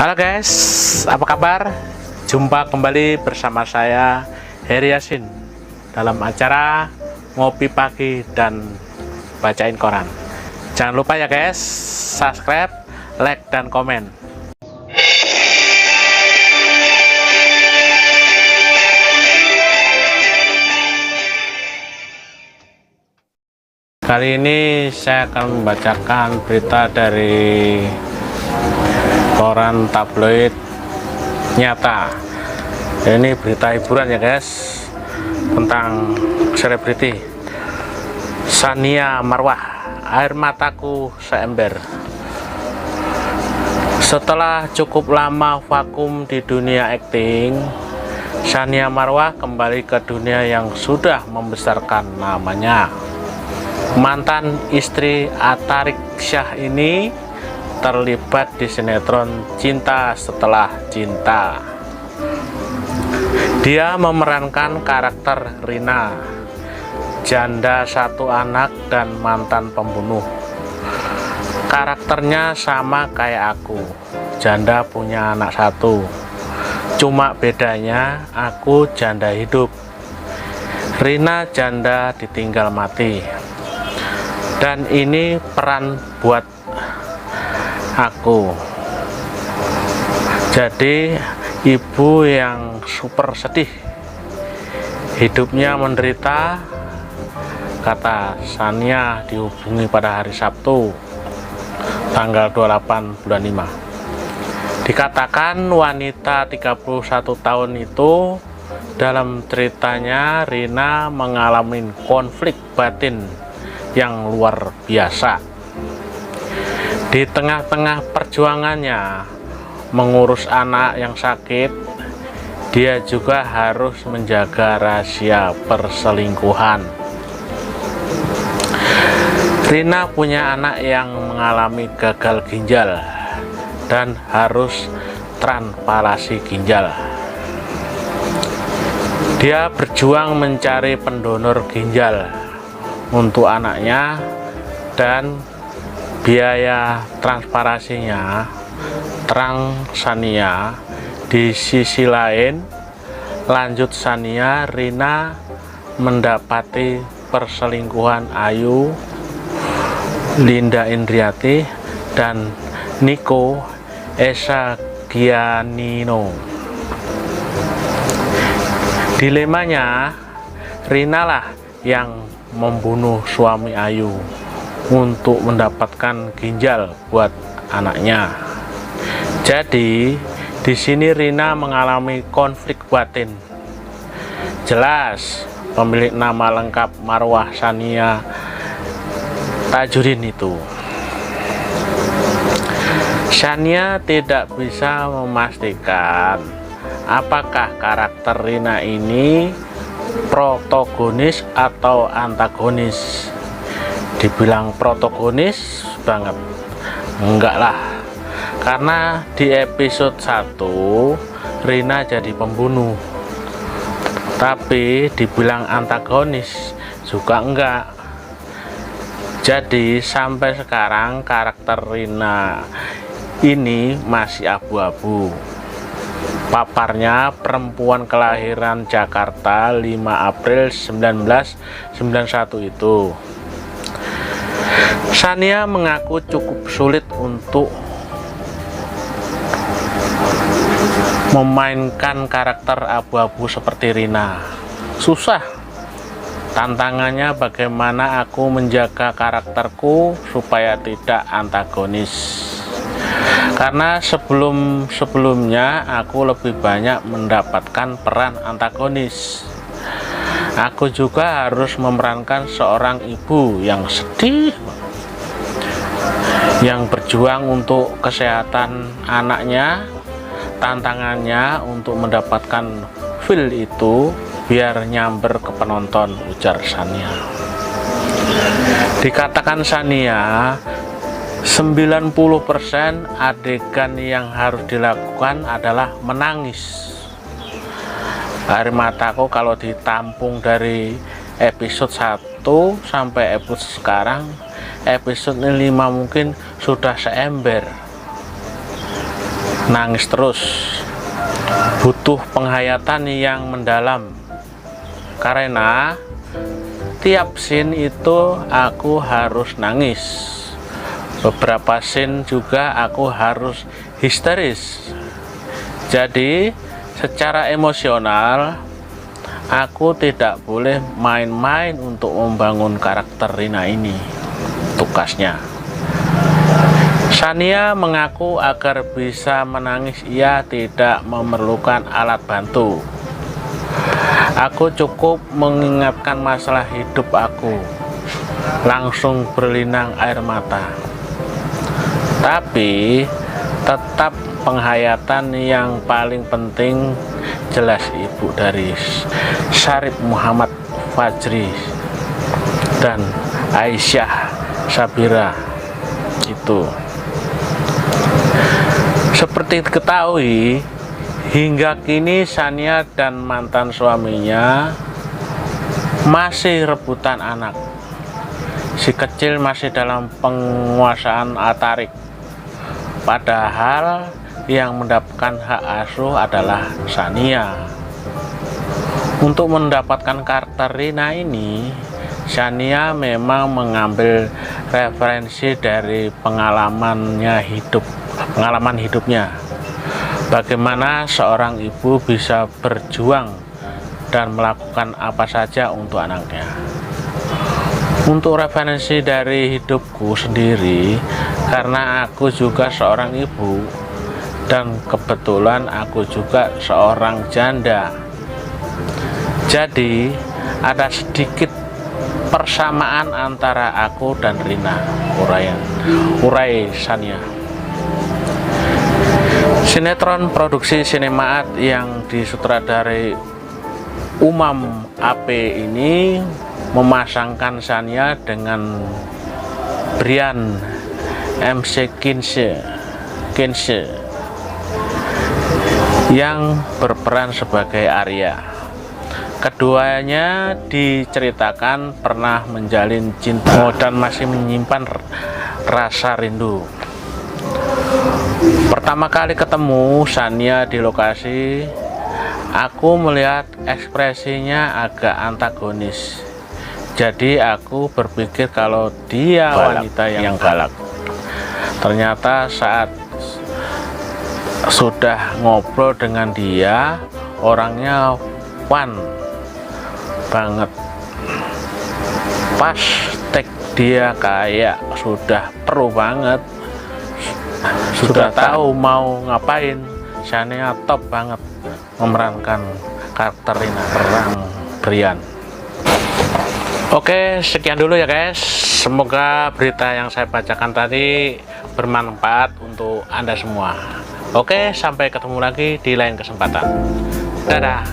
Halo guys, apa kabar? Jumpa kembali bersama saya Heri Yasin dalam acara ngopi pagi dan bacain koran. Jangan lupa ya guys, subscribe, like, dan komen. Kali ini saya akan membacakan berita dari koran tabloid Nyata. Ini berita hiburan ya guys, tentang selebriti Tsania Marwah, air mataku seember. Setelah cukup lama vakum di dunia akting, Tsania Marwah kembali ke dunia yang sudah membesarkan namanya. Mantan istri Atarik Syah ini terlibat di sinetron Cinta Setelah Cinta. Dia memerankan karakter Rina, janda satu anak dan mantan pembunuh. Karakternya sama kayak aku, janda punya anak satu. Cuma bedanya aku janda hidup, Rina janda ditinggal mati. Dan ini peran buat aku. Jadi ibu yang super sedih, hidupnya menderita, kata Tsania dihubungi pada hari Sabtu tanggal 28 bulan 5. Dikatakan wanita 31 tahun itu dalam ceritanya Rina mengalami konflik batin yang luar biasa. Di tengah-tengah perjuangannya mengurus anak yang sakit, dia juga harus menjaga rahasia perselingkuhan. Rina punya anak yang mengalami gagal ginjal dan harus transplantasi ginjal. Dia berjuang mencari pendonor ginjal untuk anaknya, dan biaya transplantasinya terang Tsania. Di sisi lain, lanjut Tsania, Rina mendapati perselingkuhan Ayu, Linda Indriati, dan Nico Esa Giannino. Dilemanya, Rina lah yang membunuh suami Ayu untuk mendapatkan ginjal buat anaknya. Jadi di sini Rina mengalami konflik batin. Jelas pemilik nama lengkap Marwah Tsania Tajudin itu. Tsania tidak bisa memastikan apakah karakter Rina ini protagonis atau antagonis. Dibilang protagonis banget, enggak lah, karena di episode 1 Rina jadi pembunuh. Tapi dibilang antagonis juga enggak. Jadi sampai sekarang karakter Rina ini masih abu-abu. Paparnya perempuan kelahiran Jakarta 5 April 1991 itu. Tsania mengaku cukup sulit untuk memainkan karakter abu-abu seperti Rina. Susah. Tantangannya bagaimana aku menjaga karakterku supaya tidak antagonis. Karena sebelumnya aku lebih banyak mendapatkan peran antagonis. Aku juga harus memerankan seorang ibu yang sedih, yang berjuang untuk kesehatan anaknya. Tantangannya untuk mendapatkan feel itu biar nyamber ke penonton, ujar Tsania. Dikatakan Tsania, 90% adegan yang harus dilakukan adalah menangis. Air mataku kalau ditampung dari episode 1 sampai episode sekarang, episode 5 mungkin sudah seember. nangis terus, butuh penghayatan yang mendalam, karena tiap scene itu aku harus nangis. Beberapa scene juga aku harus histeris. Jadi secara emosional aku tidak boleh main-main untuk membangun karakter Rina ini. Tugasnya Shania mengaku agar bisa menangis ia tidak memerlukan alat bantu. Aku cukup mengingatkan masalah hidup aku, langsung berlinang air mata. Tapi tetap penghayatan yang paling penting jelas ibu dari Syarif Muhammad Fajri dan Aisyah Sabira itu. Seperti diketahui, hingga kini Shania dan mantan suaminya masih rebutan anak. Si kecil masih dalam penguasaan Atarik, padahal yang mendapatkan hak asuh adalah Shania. Untuk mendapatkan karakter Rina ini, Shania memang mengambil referensi dari pengalaman hidupnya. Bagaimana seorang ibu bisa berjuang dan melakukan apa saja untuk anaknya. Untuk referensi dari hidupku sendiri, karena aku juga seorang ibu dan kebetulan aku juga seorang janda, jadi ada sedikit persamaan antara aku dan Rina, urai Shania. Sinetron produksi Sinemaat yang disutradarai Umam AP ini memasangkan Shania dengan Brian MC Kinse yang berperan sebagai Arya. Keduanya diceritakan pernah menjalin cinta dan masih menyimpan rasa rindu. Pertama kali ketemu Shania di lokasi, aku melihat ekspresinya agak antagonis. Jadi aku berpikir kalau dia wanita yang galak. Ternyata saat sudah ngobrol dengan dia, orangnya fun banget. Pas tek dia kayak sudah pro banget, sudah tahu mau ngapain. Shania top banget memerankan karakter Rina, perang Brian. Oke, sekian dulu ya guys. Semoga berita yang saya bacakan tadi bermanfaat untuk Anda semua. Oke, sampai ketemu lagi di lain kesempatan. Dadah.